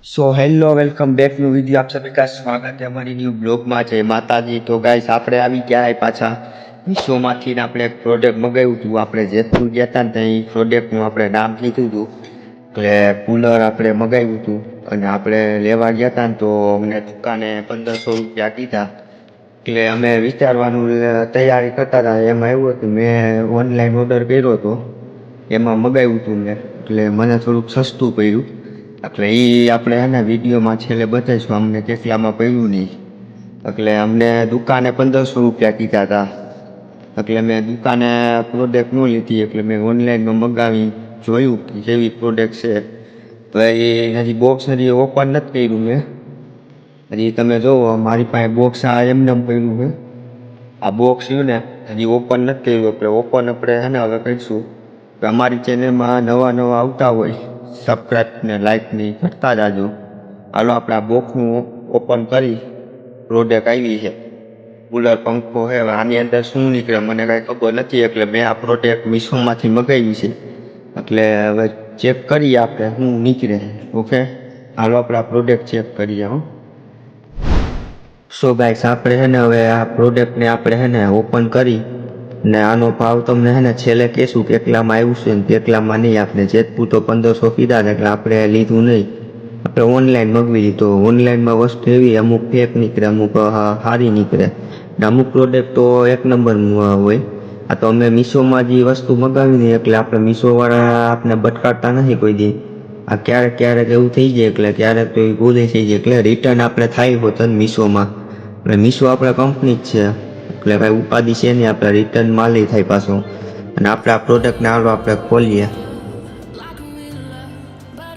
So hello welcome back new video आप सभी का स्वागत है हमारी न्यू ब्लॉग में। जय माताजी। तो गाइस આપણે આવી ગયા પાછા મીશોમાંથી ને આપણે એક પ્રોડક્ટ મંગાવ્યું હતું। આપણે જેતપુર ગયા હતા ને ત્યાં એ પ્રોડક્ટનું આપણે નામ કીધું હતું એટલે કુલર આપણે મંગાવ્યું હતું અને આપણે લેવા ગયા હતા ને તો અમને દુકાને 1500 રૂપિયા કીધા એટલે અમે વિચારવાનું તૈયારી કરતા હતા। એમાં એવું હતું મેં ઓનલાઈન ઓર્ડર કર્યો હતો, એમાં મંગાવ્યું હતું મેં એટલે મને થોડુંક સસ્તું પડ્યું। એટલે એ આપણે એના વિડીયોમાં છેલ્લે બતાવીશું અમને કેટલામાં પડ્યું નહીં। એટલે અમને દુકાને 1500 રૂપિયા કીધા હતા એટલે મેં દુકાને પ્રોડક્ટ ન લીધી એટલે મેં ઓનલાઈનમાં મંગાવી જોયું કે કેવી પ્રોડક્ટ છે। તો એ હજી બોક્સ હજી ઓપન નથી કર્યું મેં, હજી તમે જુઓ મારી પાસે બોક્સ આ એમને પડ્યું છે। આ બોક્સ રહ્યું ને હજી ઓપન નથી કર્યું એટલે ઓપન આપણે છે ને હવે કરીશું। તો અમારી ચેનલમાં નવા આવતા હોય સબસ્ક્રાઈબ ને લાઈક ની કરતા જાજો। હાલો આપણે આ બોક્સનું ઓપન કરી પ્રોડક્ટ આવી છે કુલર પંખો છે। આની અંદર શું નીકળે મને કાંઈ ખબર નથી એટલે મેં આ પ્રોડક્ટ મીશોમાંથી મંગાવી છે એટલે હવે ચેક કરીએ આપણે શું નીકળે। ઓકે હાલો આપણે આ પ્રોડક્ટ ચેક કરીએ। સો ગાઈસ આપણે છે ને હવે આ પ્રોડક્ટને આપણે છે ને ઓપન કરી ને આનો ભાવ તમને છે ને છેલ્લે કહેશું કેટલામાં આવ્યું છે ને કેટલામાં નહીં। આપણે જેતપુર તો 1500 કીધા એટલે આપણે લીધું નહીં, આપણે ઓનલાઈન મગવી લીધું। ઓનલાઈનમાં વસ્તુ એવી અમુક ફેક નીકળે, અમુક સારી નીકળે ને અમુક પ્રોડક્ટ તો એક નંબર હોય। આ તો અમે મીશોમાં જે વસ્તુ મગાવી એટલે આપણે મીશોવાળા આપણે બટકાડતા નથી કોઈ દી। આ ક્યારેક એવું થઈ જાય એટલે ક્યારેક તો એ ભૂલી થઈ જાય એટલે રિટર્ન આપણે થાય હોત મીશોમાં। એટલે મીશો આપણે કંપની જ છે એટલે કાંઈ ઉપાધિ છે નહીં, આપણે રિટર્ન માલ થાય પાછો। અને આપણે આ પ્રોડક્ટને હાલો આપણે ખોલીએ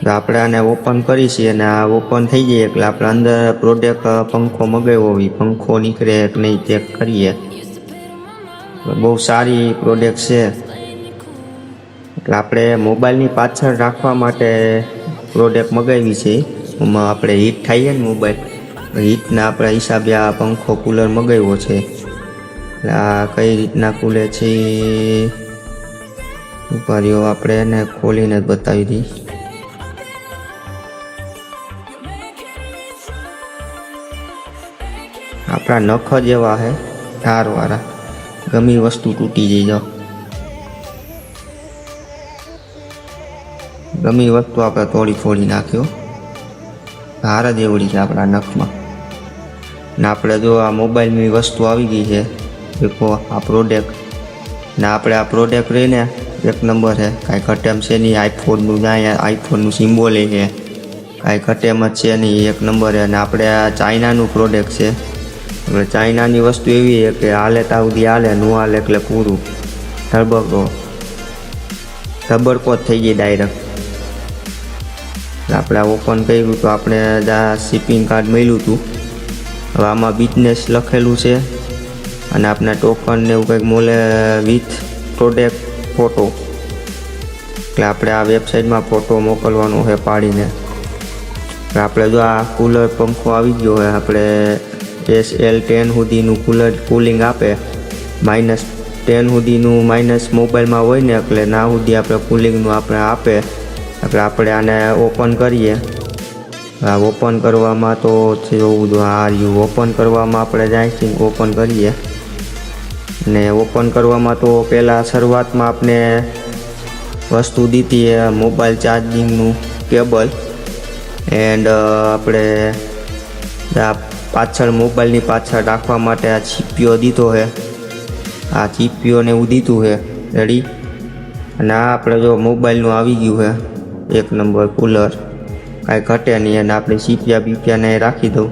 તો આપણે આને ઓપન કરીશું અને આ ઓપન થઈ જાય એટલે આપણે અંદર પ્રોડક્ટ પંખો મગાવ્યો હોય પંખો નીકળે કે નહીં ચેક કરીએ। બહુ સારી પ્રોડક્ટ છે એટલે આપણે મોબાઈલની પાછળ રાખવા માટે પ્રોડક્ટ મગાવી છે। એમાં આપણે હીટ થાય ને મોબાઈલ હીટના આપણા હિસાબે આ પંખો કુલર મગાવ્યો છે। એટલે આ કઈ રીતના ખુલે છે ઉપાડીઓ આપણે એને ખોલીને જ બતાવી દઈએ। આપણા નખ જ એવા છે ધારવાળા, ગમે વસ્તુ તૂટી જાય, જાઓ ગમે વસ્તુ આપણે તોડી નાખ્યો, ધાર જ એવડી છે આપણા નખમાં। ને આપણે જો આ મોબાઈલની વસ્તુ આવી ગઈ છે દેખો આ પ્રોડક્ટ ને આપણે આ પ્રોડક્ટ રહીને એક નંબર છે, કાંઈ ઘટેમ છે નહીં। આઈફોનનું જાય આઈફોનનું સિમ્બોલ છે, કાંઈ ઘટેમ જ છે નહીં, એક નંબર છે। અને આપણે આ ચાઇનાનું પ્રોડક્ટ છે એટલે ચાઇનાની વસ્તુ એવી છે કે હાલે ત્યાં સુધી હાલે, ન હાલે એટલે પૂરું ધબડકો જ થઈ જાય ડાયરેક્ટ। આપણે ઓપન કર્યું તો આપણે આ શિપિંગ કાર્ડ મળ્યું હતું। હવે આમાં બિઝનેસ લખેલું છે અને આપણે ટોકન ને એવું કંઈક મોલે વિથ પ્રોડક્ટ ફોટો એટલે આપણે આ વેબસાઇટમાં ફોટો મોકલવાનો છે પાડીને। આપણે જો આ કુલર પંખો આવી ગયો હોય, આપણે SL10 સુધીનું કુલર કુલિંગ આપે, -10 સુધીનું માઇનસ મોબાઈલમાં હોય ને એટલે ના સુધી આપણે કુલિંગનું આપણે આપે। એટલે આપણે આને ઓપન કરીએ। આ ઓપન કરવામાં તો છે એવું બધું આ રહ્યું, ઓપન કરવામાં આપણે જાય ઓપન કરીએ ને ઓપન કરવામાં તો પહેલાં શરૂઆતમાં આપણે વસ્તુ દીધી મોબાઈલ ચાર્જિંગનું કેબલ એન્ડ આપણે આ પાછળ મોબાઈલની પાછળ રાખવા માટે આ ચીપીઓ દીધો છે, આ ચીપીઓને એવું દીધું છે રેડી। અને આ આપણે જો મોબાઈલનું આવી ગયું છે એક નંબર કુલર, કાંઈ ઘટે નહીં। અને આપણે ચીપિયાને રાખી દઉં।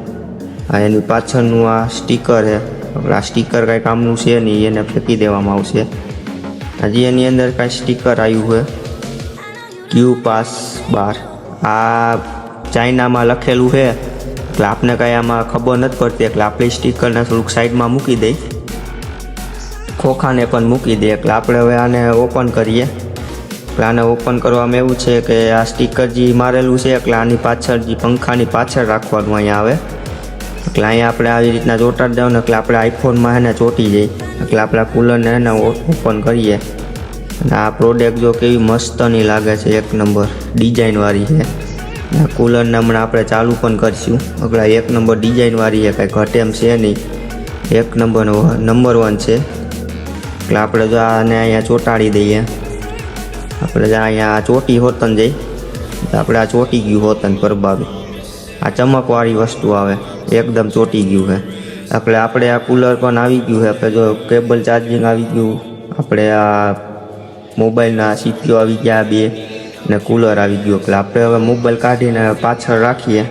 આ એની પાછળનું આ સ્ટીકર છે, આ સ્ટીકર કાંઈ કામનું છે નહીં, એને ફેંકી દેવામાં આવશે। હજી એની અંદર કાંઈ સ્ટીકર આવ્યું છે Q-Pass12, આ ચાઇનામાં લખેલું છે એટલે આપણે કાંઈ આમાં ખબર નથી પડતી એટલે આપણે સ્ટીકરને થોડુંક સાઈડમાં મૂકી દઈ, ખોખાને પણ મૂકી દઈએ। એટલે આપણે હવે આને ઓપન કરીએ। એટલે આને ઓપન કરવામાં એવું છે કે આ સ્ટીકર જે મારેલું છે એટલે આની પાછળ જે પંખાની પાછળ રાખવાનું અહીંયા આવે એટલે અહીંયા આપણે આવી રીતના ચોંટાડી દેવાનું એટલે આપણે આઈફોનમાં એને ચોંટી જાય। એટલે આપણે આ કુલરને એને ઓપન કરીએ અને આ પ્રોડક્ટ જો કેવી મસ્તની લાગે છે, એક નંબર ડિઝાઇનવાળી છે। કુલરને હમણાં આપણે ચાલુ પણ કરીશું. એટલે 1 નંબર ડિઝાઇનવાળી છે, કાંઈ ઘટે એમ છે નહીં, 1 નંબર 1 છે. એટલે આપણે જો આને અહીંયા ચોંટાડી દઈએ. આપણે જો અહીંયા ચોટી હોતન જઈ તો આપણે આ ચોંટી ગયું હોતન પરબારું. આ ચમકવાળી વસ્તુ આવે, એકદમ ચોંટી ગયું છે. આપણે આ કુલર પણ આવી ગયું છે. આપણે જો કેબલ ચાર્જિંગ આવી ગયું, આપણે આ મોબાઈલના CPU આવી ગયા 2 ને કુલર આવી ગયું. એટલે આપણે હવે મોબાઈલ કાઢીને પાછળ રાખીએ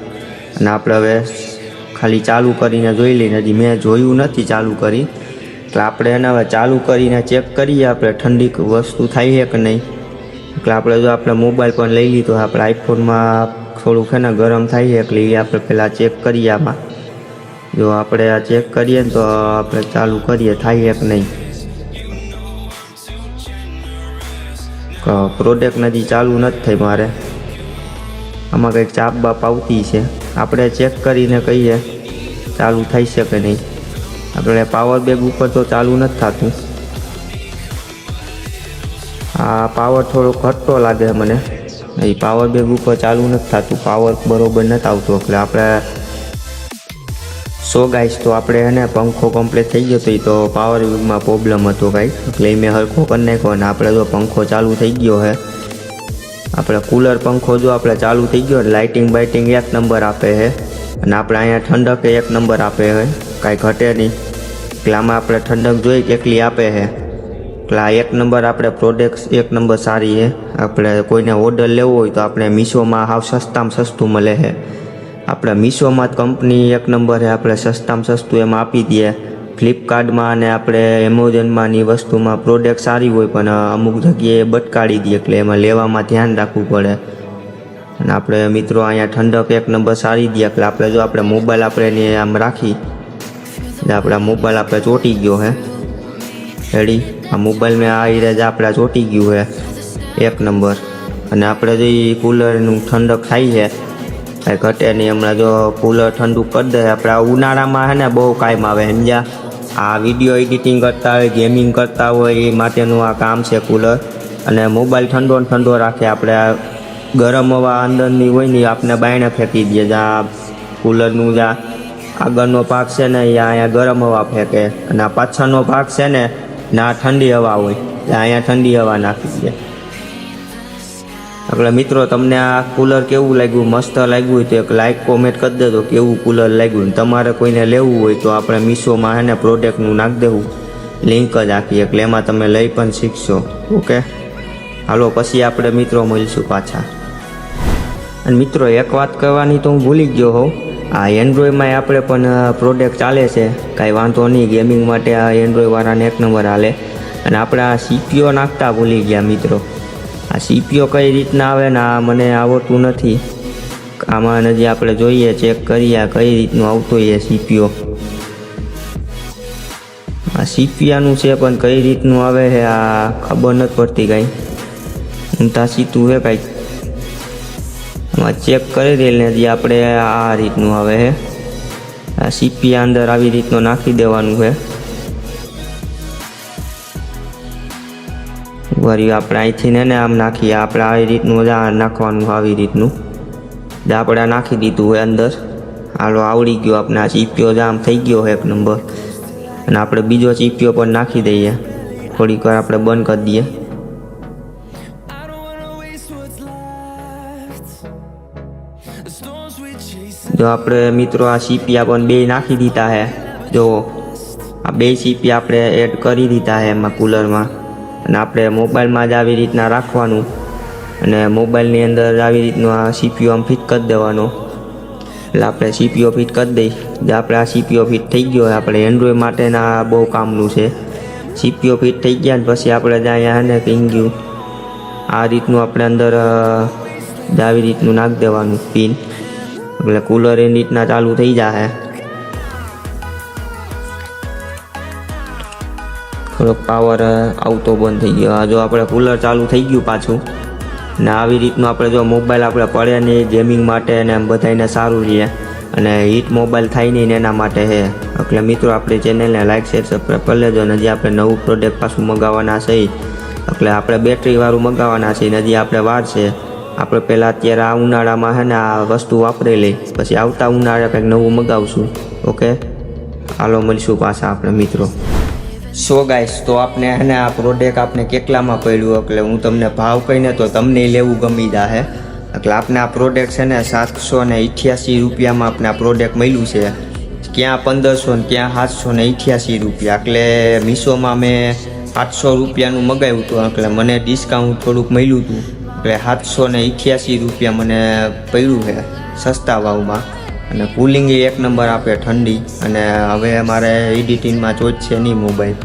અને આપણે હવે ખાલી ચાલુ કરીને જોઈ લઈને. હજી મેં જોયું નથી ચાલુ કરી, એટલે આપણે એને હવે ચાલુ કરીને ચેક કરીએ આપણે ઠંડી વસ્તુ થાય છે કે નહીં. એટલે આપણે જો આપણે મોબાઈલ પણ લઈ લીધો, આપણે આઈફોનમાં થોડુંક છે ને ગરમ થાય છે, એટલે એ આપણે પહેલાં ચેક કરીએ. આમાં જો આપણે આ ચેક કરીએ ને તો આપણે ચાલુ કરીએ થાય કે નહીં. પ્રોડક્ટ નથી ચાલુ નથી થઈ મારે, આમાં કંઈક ચાપ બાપ આવતી છે. આપણે ચેક કરીને કહીએ ચાલુ થઈ છે કે નહીં. આપણે પાવર બેગ ઉપર તો ચાલુ નથી થતું. આ પાવર થોડો ઘટતો લાગે મને, એ પાવર બેગ ઉપર ચાલુ નથી થતું, પાવર બરોબર નથી આવતો. એટલે આપણે ગાઈસ તો આપણે એને પંખો કમ્પ્લીટ થઈ ગયો હતો, એ તો પાવર બેગમાં પ્રોબ્લેમ હતો કાંઈ, એટલે મેં હરખો કરી નાખ્યો. અને આપણે જો પંખો ચાલુ થઈ ગયો છે, આપણે કુલર પંખો જો આપણે ચાલુ થઈ ગયો, લાઇટિંગ બાઇટિંગ 1 નંબર આપે છે. અને આપણે અહીંયા ઠંડક 1 નંબર આપે છે, કાંઈ ઘટે નહીં. એટલે આમાં આપણે ઠંડક જોઈ કેટલી આપે છે. એટલે આ 1 નંબર આપણે પ્રોડક્ટ 1 નંબર સારી છે. આપણે કોઈને ઓર્ડર લેવો હોય તો આપણે મીશોમાં હાવ સસ્તામાં સસ્તું મળે છે. આપણે મીશોમાં જ કંપની 1 નંબર છે, આપણે સસ્તામાં સસ્તું એમાં આપી દઈએ. ફ્લિપકાર્ટમાં અને આપણે એમેઝોનમાંની વસ્તુમાં પ્રોડક્ટ સારી હોય પણ અમુક જગ્યાએ બટકાડી દઈએ, એટલે એમાં લેવામાં ધ્યાન રાખવું પડે. અને આપણે મિત્રો અહીંયા ઠંડક 1 નંબર સારી દઈએ. એટલે આપણે જો આપણે મોબાઈલ આપણે એને આમ રાખી, આપણા મોબાઈલ આપણે ચોંટી ગયો છે રેડી. આ મોબાઈલ મેં આ રીતે આપણે ચોંટી ગયું છે 1 નંબર. અને આપણે જો કુલરનું ઠંડક થાય છે, કાંઈ ઘટે નહીં. હમણાં જો કુલર ઠંડુ કરી દે. આપણે આ ઉનાળામાં છે ને બહુ કામ આવે સમજ્યા. આ વિડીયો એડિટિંગ કરતા હોય, ગેમિંગ કરતા હોય એ માટેનું આ કામ છે કુલર. અને મોબાઈલ ઠંડો રાખે. આપણે આ ગરમ હવા અંદરની હોય ને આપણે બાયણે ફેંકી દઈએ. જ્યાં કુલરનું જ્યાં આગળનો ભાગ છે ને એ અહીંયા ગરમ હવા ફેંકે, અને આ પાછળનો ભાગ છે ને ના ઠંડી હવા હોય, અહીંયા ઠંડી હવા નાખી દે. આપણે મિત્રો તમને આ કુલર કેવું લાગ્યું, મસ્ત લાગ્યું હોય તો એક લાઈક કોમેન્ટ કરી દેજો કેવું કુલર લાગ્યું. તમારે કોઈને લેવું હોય તો આપણે મીશોમાં છે ને પ્રોડક્ટનું નાખી દેવું, લિંક જ આપી, એટલે એમાં તમે લઈ પણ શીખશો. ઓકે, હાલો પછી આપણે મિત્રો મળીશું પાછા. અને મિત્રો એક વાત કરવાની તો હું ભૂલી ગયો હોઉં, આ એન્ડ્રોઈડમાં આપણે પણ પ્રોડક્ટ ચાલે છે, કાંઈ વાંધો નહીં. ગેમિંગ માટે આ એન્ડ્રોઈડવાળાને 1 નંબર હાલે. અને આપણે આ CPU નાખતા ભૂલી ગયા મિત્રો. આ CPU કઈ રીતના આવે ને આ મને આવડતું નથી. આમાં હજી આપણે જોઈએ ચેક કરીએ કઈ રીતનું આવતું હોય CPU. આ CPU છે પણ કઈ રીતનું આવે છે આ ખબર નથી પડતી કાંઈ. ઊંધા સીધું છે કાંઈક. આમાં ચેક કરી દઈએ હજી આપણે આ રીતનું આવે છે. આ CPU અંદર આવી રીતનું નાખી દેવાનું છે. વળી આપણે અહીંથી ને આમ નાખીએ. આપણે આવી રીતનું નાખવાનું, આવી રીતનું આપણે નાખી દીધું હોય અંદર. હાલો આવડી ગયો આપણે. આ CPU આમ થઈ ગયો છે 1 નંબર. અને આપણે બીજો CPU પણ નાખી દઈએ. થોડીક વાર આપણે બંધ કરી દઈએ. જો આપણે મિત્રો આ CPU પણ 2 નાખી દીધા છે. જો આ 2 CPU આપણે એડ કરી દીધા છે એમાં કુલરમાં. અને આપણે મોબાઈલમાં જ આવી રીતના રાખવાનું, અને મોબાઈલની અંદર આવી રીતનું આ CPU આમ ફિટ કરી દેવાનો. એટલે આપણે CPU ફિટ કરી દઈ. જે આપણે આ CPU ફિટ થઈ ગયો. આપણે એન્ડ્રોઈડ માટેના બહુ કામનું છે. CPU ફિટ થઈ ગયા ને પછી આપણે જ્યાં અહીંયા ને પિન ગયું આ રીતનું આપણે અંદર આવી રીતનું નાખી દેવાનું પિન. એટલે કુલર એ રીતના ચાલુ થઈ જાય. થોડોક પાવર આવતો બંધ થઈ ગયો. જો આપણે કુલર ચાલુ થઈ ગયું પાછું. ને આવી રીતનું આપણે જો મોબાઈલ આપણે પડે નહીં ગેમિંગ માટે ને એમ બધાને સારું રહે, અને હીટ મોબાઈલ થાય નહીં એના માટે છે. એટલે મિત્રો આપણી ચેનલને લાઈક શેર સબસ્ક્રાઈબ કરી લેજો. અને હજી આપણે નવું પ્રોડક્ટ પાછું મંગાવવાના છે, એટલે આપણે બેટરીવાળું મંગાવવાના છે. હજી આપણે વાર છે. આપણે પહેલાં અત્યારે આ ઉનાળામાં છે ને આ વસ્તુ વાપરી લઈ, પછી આવતા ઉનાળે કંઈક નવું મગાવશું. ઓકે, હાલો મળીશું પાછા આપણે મિત્રો. સો ગાઈસ, તો આપણે હે ને આ પ્રોડક્ટ આપણે કેટલામાં પડ્યું એટલે હું તમને ભાવ કહીને તો તમને લેવું ગમી જાહે. એટલે આપણે આ પ્રોડક્ટ છે ને 788 રૂપિયામાં આપણે આ પ્રોડક્ટ મળ્યું છે. ક્યાં 1500 ને ક્યાં 788 રૂપિયા. એટલે મીશોમાં મેં 800 રૂપિયાનું મગાવ્યું હતું, એટલે મને ડિસ્કાઉન્ટ થોડુંક મળ્યું હતું, એટલે 788 રૂપિયા મને પડ્યું છે સસ્તા ભાવમાં. અને કુલિંગ એક નંબર આપે ઠંડી. અને હવે મારે એડિટિંગમાં ચોચ છે નહીં, મોબાઈલ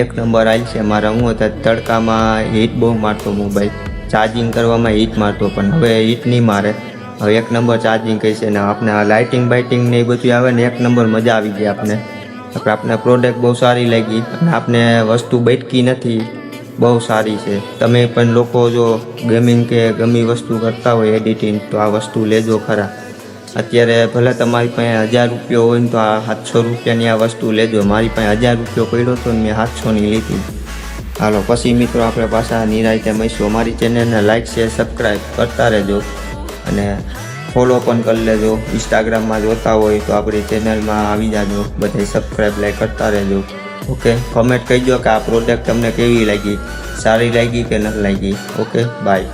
એક નંબર આવી છે મારે. હું હતા તડકામાં હીટ બહુ મારતો મોબાઈલ, ચાર્જિંગ કરવામાં હીટ મારતો, પણ હવે હીટ નહીં મારે. હવે એક નંબર ચાર્જિંગ કહી છે ને આપણે આ લાઇટિંગ બાઇટિંગ ને એ બધું આવે ને એક નંબર મજા આવી ગઈ આપણે. આપણે પ્રોડક્ટ બહુ સારી લાગી અને આપણે વસ્તુ બેઠકી નથી, બહુ સારી છે. તમે પણ લોકો જો ગેમિંગ કે ગમી વસ્તુ કરતા હોય એડિટિંગ, તો આ વસ્તુ લેજો ખરા. અત્યારે ભલે તમારી પાસે 1000 રૂપિયા હોય ને તો આ 700 રૂપિયાની આ વસ્તુ લેજો. મારી પાસે 1000 રૂપિયો પડ્યો હતો ને મેં 700ની લીધી. હાલો પછી મિત્રો આપણે પાછા નિરાંતે મળીશું. અમારી ચેનલને લાઇક શેર સબસ્ક્રાઈબ કરતા રહેજો અને ફોલો પણ કરી લેજો. ઇન્સ્ટાગ્રામમાં જોતા હોય તો આપણી ચેનલમાં આવી જાજો, બધાય સબસ્ક્રાઈબ લાઈક કરતા રહેજો. ઓકે, કમેન્ટ કહીજો કે આ પ્રોડક્ટ તમને કેવી લાગી, સારી લાગી કે નથી લાગી. Okay, by.